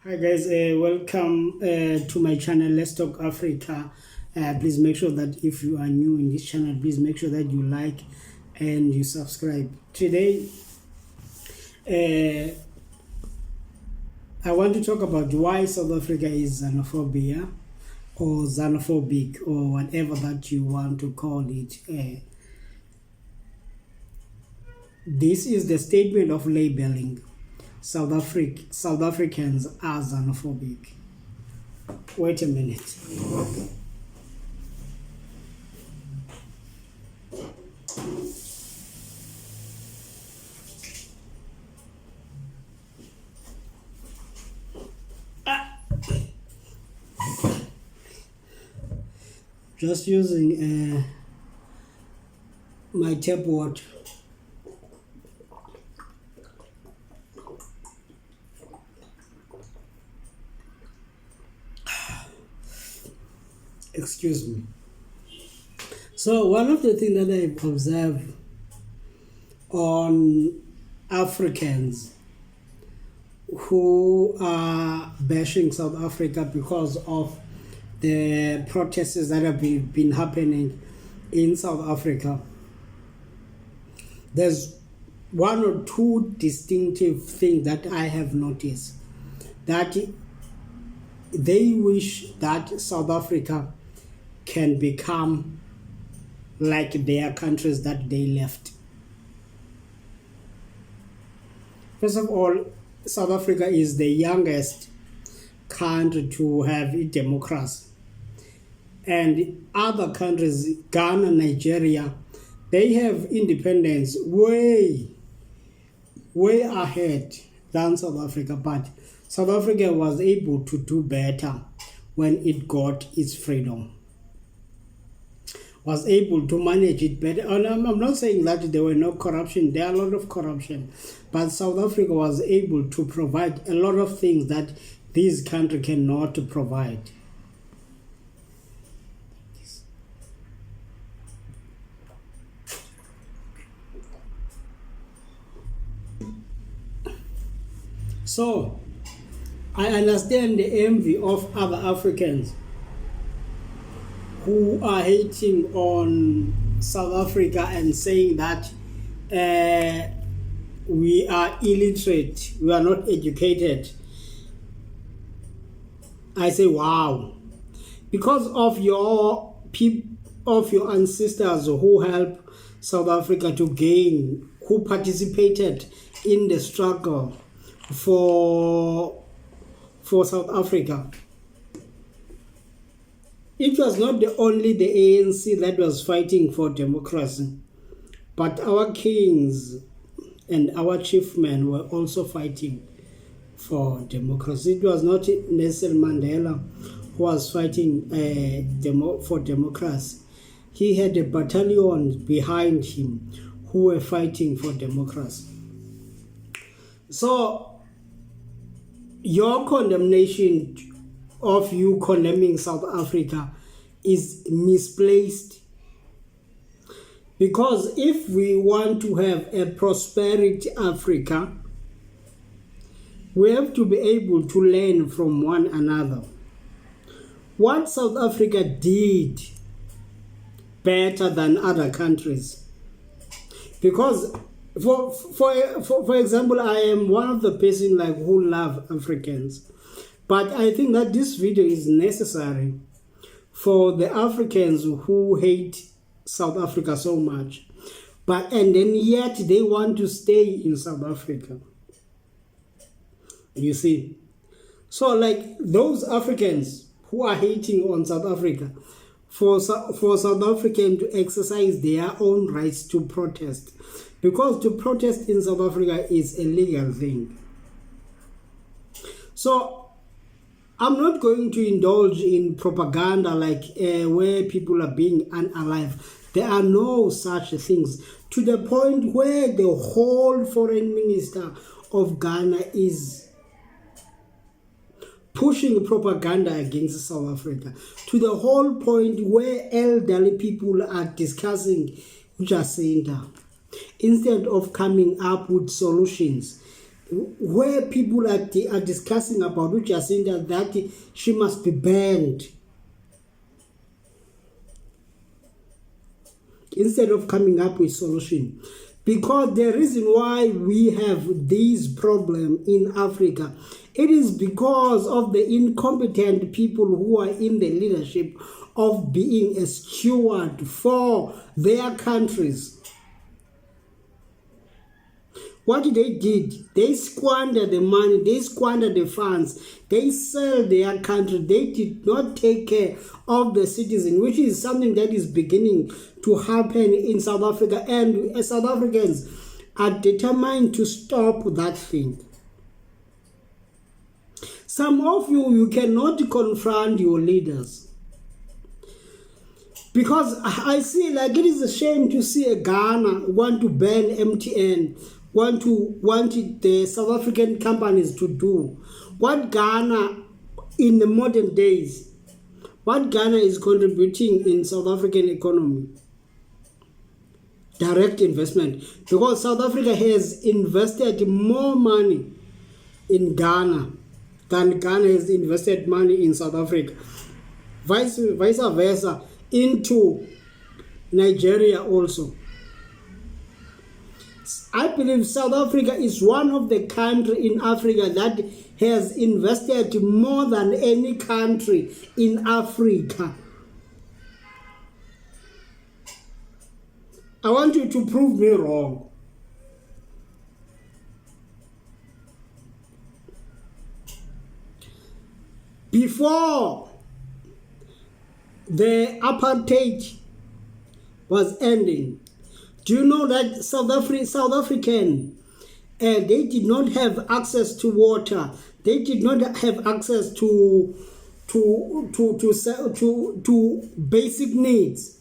Hi guys, welcome to my channel. Let's Talk Africa. Please make sure that if you are new in this channel, please make sure that you like and you subscribe. Today, I want to talk about why South Africa is xenophobia or xenophobic or whatever that you want to call it. This is the statement of labeling South Africans are xenophobic. Wait a minute. Just using my tap water. Excuse me. So one of the things that I've observed on Africans who are bashing South Africa because of the protests that have been happening in South Africa, there's one or two distinctive things that I have noticed, that they wish that South Africa can become like their countries that they left. First of all, South Africa is the youngest country to have a democracy. And other countries, Ghana, Nigeria, they have independence way ahead than South Africa. But South Africa was able to do better when it got its freedom. Was able to manage it better. And I'm not saying that there were no corruption. There are a lot of corruption. But South Africa was able to provide a lot of things that this country cannot provide. So, I understand the envy of other Africans who are hating on South Africa and saying that we are illiterate, we are not educated. I say, wow, because of your ancestors who helped South Africa to gain, who participated in the struggle for South Africa. It was not only the ANC that was fighting for democracy, but our kings and our chiefmen were also fighting for democracy. It was not Nelson Mandela who was fighting for democracy. He had a battalion behind him who were fighting for democracy. So, your condemnation of you condemning South Africa is misplaced, because if we want to have a prosperity Africa, we have to be able to learn from one another. What South Africa did better than other countries, because for example, I am one of the person who love Africans. But I think that this video is necessary for the Africans who hate South Africa so much, and then yet they want to stay in South Africa. You see, so those Africans who are hating on South Africa, for South Africans to exercise their own rights to protest, because to protest in South Africa is a legal thing. So I'm not going to indulge in propaganda where people are being unalive. There are no such things, to the point where the whole foreign minister of Ghana is pushing propaganda against South Africa, to the whole point where elderly people are discussing Jacinta instead of coming up with solutions. where people are discussing about Jacinda that she must be banned instead of coming up with solution. Because the reason why we have this problem in Africa, it is because of the incompetent people who are in the leadership of being a steward for their countries. What they did, they squandered the money, they squandered the funds, they sold their country, they did not take care of the citizen, which is something that is beginning to happen in South Africa, and South Africans are determined to stop that thing. Some of you cannot confront your leaders. Because I see, like, it is a shame to see a Ghana want to ban MTN, want the South African companies to do. What Ghana in the modern days, what Ghana is contributing in South African economy? Direct investment. Because South Africa has invested more money in Ghana than Ghana has invested money in South Africa. Vice versa into Nigeria also. I believe South Africa is one of the countries in Africa that has invested more than any country in Africa. I want you to prove me wrong. Before the apartheid was ending, do you know that South African, they did not have access to water. They did not have access to basic needs.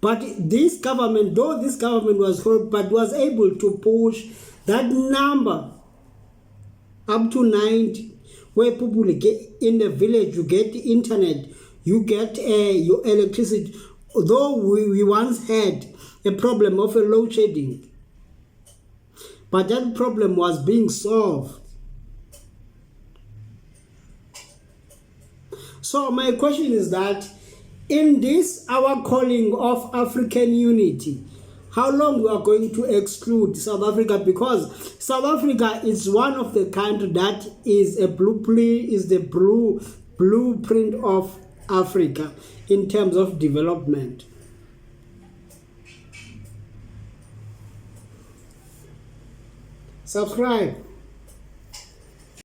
But this government, though this government was corrupt, but was able to push that number up to 90, where people get in the village, you get the internet, you get your electricity. Although we once had a problem of a load shedding, but that problem was being solved. So my question is that in this our calling of African unity, how long we are going to exclude South Africa? Because South Africa is one of the countries that is the blueprint of Africa in terms of development. Subscribe.